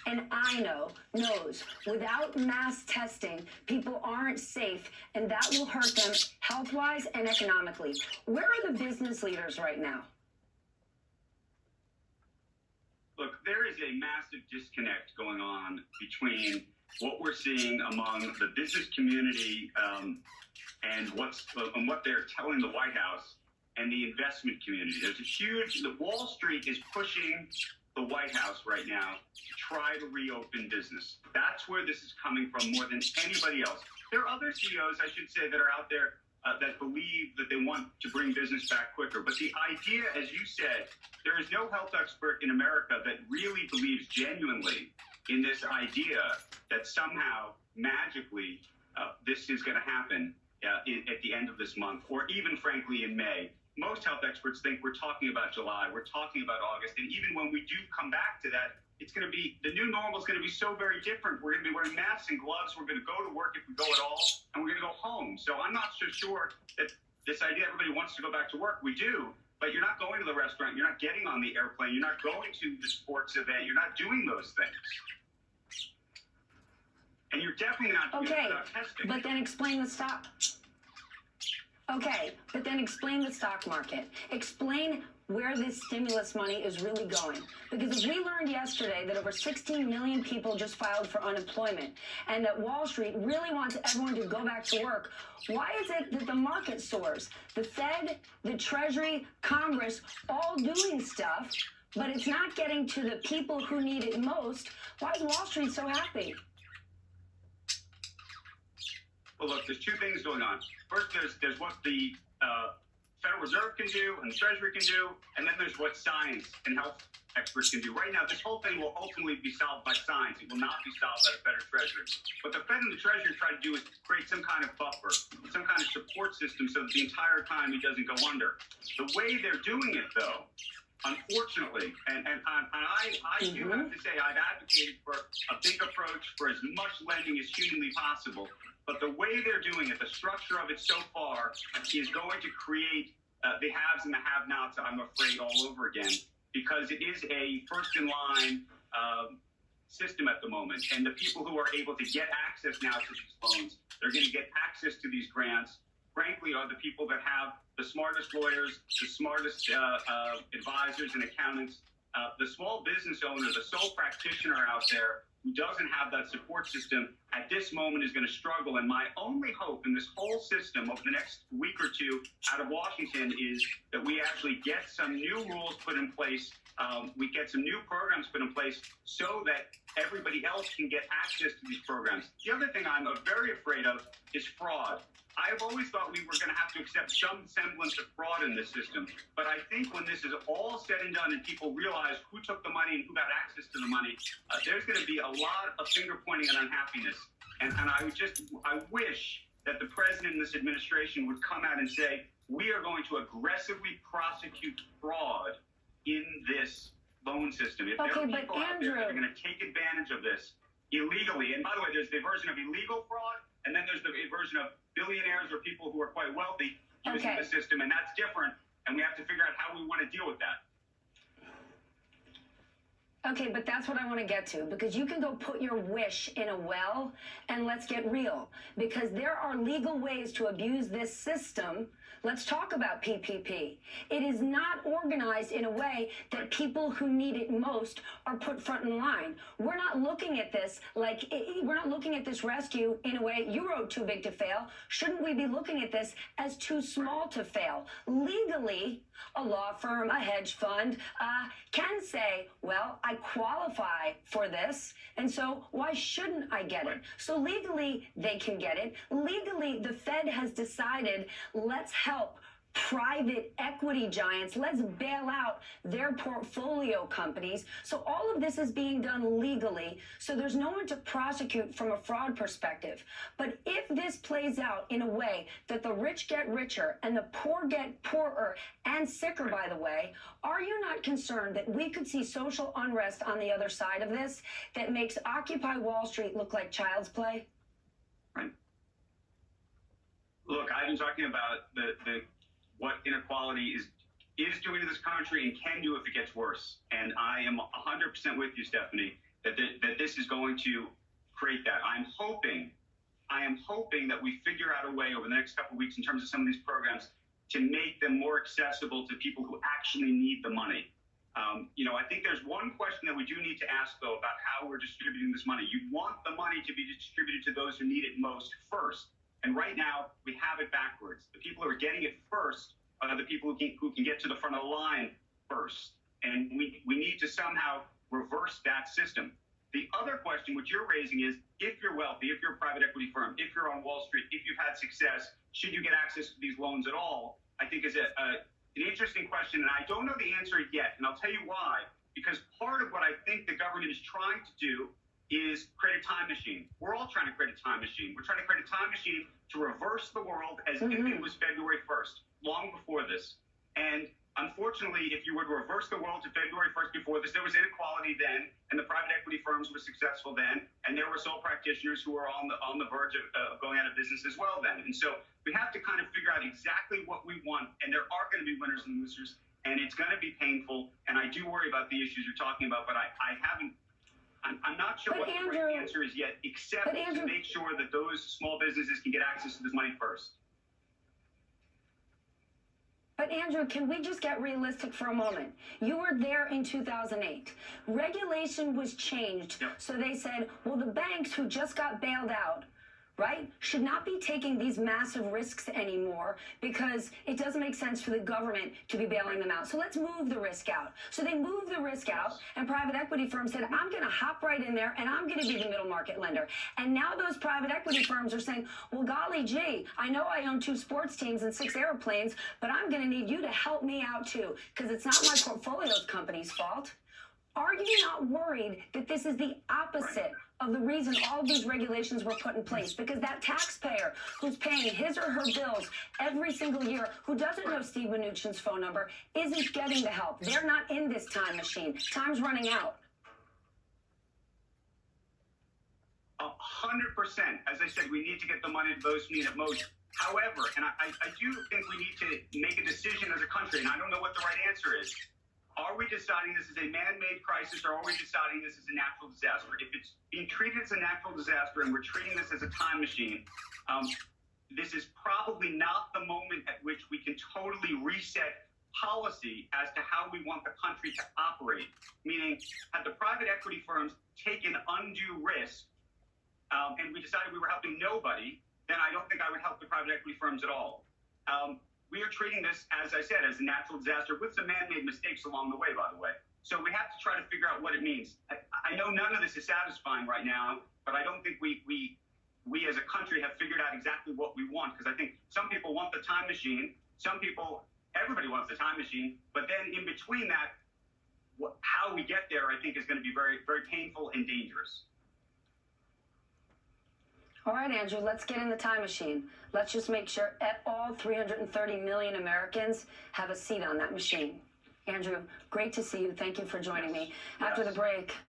and I knows without mass testing, people aren't safe, and that will hurt them health-wise and economically. Where are the business leaders right now? Look, there is a massive disconnect going on between what we're seeing among the business community and what they're telling the White House and the investment community. There's a huge, the Wall Street is pushing the White House right now to try to reopen business. That's where this is coming from more than anybody else. There are other CEOs, I should say, that are out there that believe that they want to bring business back quicker. But the idea, as you said, there is no health expert in America that really believes genuinely in this idea that somehow, magically, this is going to happen at the end of this month, or even, frankly, in May. Most health experts think we're talking about July, we're talking about August, and even when we do come back to that, it's going to be, the new normal is going to be so very different. We're going to be wearing masks and gloves. We're going to go to work if we go at all, and we're going to go home. So I'm not so sure that this idea everybody wants to go back to work. We do, but you're not going to the restaurant. You're not getting on the airplane. You're not going to the sports event. You're not doing those things. And you're definitely not doing it without testing. But then explain the stock. Okay, but then explain the stock market. Explain where this stimulus money is really going. Because as we learned yesterday that over 16 million people just filed for unemployment and that Wall Street really wants everyone to go back to work, why is it that the market soars? The Fed, the Treasury, Congress, all doing stuff, but it's not getting to the people who need it most. Why is Wall Street so happy? Well, look, there's two things going on. First, there's what the Federal Reserve can do and the Treasury can do, and then there's what science and health experts can do. Right now, this whole thing will ultimately be solved by science. It will not be solved by the Fed or Treasury. What the Fed and the Treasury try to do is create some kind of buffer, some kind of support system so that the entire time it doesn't go under. The way they're doing it, though, unfortunately, and I do have to say I've advocated for a big approach for as much lending as humanly possible. But the way they're doing it, the structure of it so far, is going to create the haves and the have-nots, I'm afraid, all over again, because it is a first-in-line system at the moment. And the people who are able to get access now to these loans, they're going to get access to these grants, frankly, are the people that have the smartest lawyers, the smartest advisors and accountants. The small business owner, the sole practitioner out there who doesn't have that support system at this moment is going to struggle. And my only hope in this whole system over the next week or two out of Washington is that we actually get some new rules put in place. We get some new programs put in place so that everybody else can get access to these programs. The other thing I'm very afraid of is fraud. I've always thought we were going to have to accept some semblance of fraud in this system. But I think when this is all said and done and people realize who took the money and who got access to the money, there's going to be a lot of finger pointing and unhappiness. And I wish that the president and this administration would come out and say, we are going to aggressively prosecute fraud in this loan system. If there are people out there that are going to take advantage of this illegally, and by the way, there's the version of illegal fraud, and then there's the version of billionaires or people who are quite wealthy using the system, and that's different, and we have to figure out how we want to deal with that. Okay, but that's what I want to get to, because you can go put your wish in a well, and let's get real, because there are legal ways to abuse this system. Let's talk about PPP. It is not organized in a way that people who need it most are put front in line. We're not looking at this we're not looking at this rescue in a way you wrote too big to fail. Shouldn't we be looking at this as too small to fail? Legally, a law firm, a hedge fund can say, well, I qualify for this, and so why shouldn't I get it? So legally, they can get it. Legally, the Fed has decided, let's help private equity giants. Let's bail out their portfolio companies. So all of this is being done legally. So there's no one to prosecute from a fraud perspective. But if this plays out in a way that the rich get richer and the poor get poorer and sicker, by the way, are you not concerned that we could see social unrest on the other side of this that makes Occupy Wall Street look like child's play? Right. Look, I've been talking about what inequality is doing to this country and can do if it gets worse. And I am 100% with you, Stephanie, that this is going to create that. I am hoping that we figure out a way over the next couple of weeks in terms of some of these programs to make them more accessible to people who actually need the money. I think there's one question that we do need to ask, though, about how we're distributing this money. You want the money to be distributed to those who need it most first. And right now, we have it backwards. The people who are getting it first are the people who can get to the front of the line first. And we need to somehow reverse that system. The other question, which you're raising, is if you're wealthy, if you're a private equity firm, if you're on Wall Street, if you've had success, should you get access to these loans at all? I think is an interesting question, and I don't know the answer yet, and I'll tell you why. Because part of what I think the government is trying to do is create a time machine. We're all trying to create a time machine. We're trying to create a time machine to reverse the world as if it was February 1st, long before this. And unfortunately, if you were to reverse the world to February 1st before this, there was inequality then, and the private equity firms were successful then, and there were sole practitioners who were on the verge of going out of business as well then. And so we have to kind of figure out exactly what we want, and there are going to be winners and losers, and it's going to be painful. And I do worry about the issues you're talking about, but I'm not sure what the right answer is yet, except to make sure that those small businesses can get access to this money first. But Andrew, can we just get realistic for a moment? You were there in 2008. Regulation was changed. Yep. So they said, well, the banks who just got bailed out, right, should not be taking these massive risks anymore because it doesn't make sense for the government to be bailing them out. So let's move the risk out. So they moved the risk out, and private equity firms said, I'm going to hop right in there, and I'm going to be the middle market lender. And now those private equity firms are saying, well, golly gee, I know I own 2 sports teams and 6 airplanes, but I'm going to need you to help me out too, because it's not my portfolio's company's fault. Are you not worried that this is the opposite of the reason all of these regulations were put in place? Because that taxpayer who's paying his or her bills every single year, who doesn't know Steve Mnuchin's phone number, isn't getting the help. They're not in this time machine. Time's running out. 100%. As I said, we need to get the money to those who need it most. However, and I do think we need to make a decision as a country, and I don't know what the right answer is. Are we deciding this is a man-made crisis, or are we deciding this is a natural disaster? If it's being treated as a natural disaster and we're treating this as a time machine, this is probably not the moment at which we can totally reset policy as to how we want the country to operate. Meaning, had the private equity firms taken undue risk and we decided we were helping nobody, then I don't think I would help the private equity firms at all. We are treating this, as I said, as a natural disaster with some man-made mistakes along the way, by the way. So we have to try to figure out what it means. I know none of this is satisfying right now, but I don't think we as a country have figured out exactly what we want, because I think some people want the time machine, everybody wants the time machine, but then in between that, how we get there, I think, is going to be very, very painful and dangerous. All right, Andrew, let's get in the time machine. Let's just make sure all 330 million Americans have a seat on that machine. Andrew, great to see you. Thank you for joining me. After the break.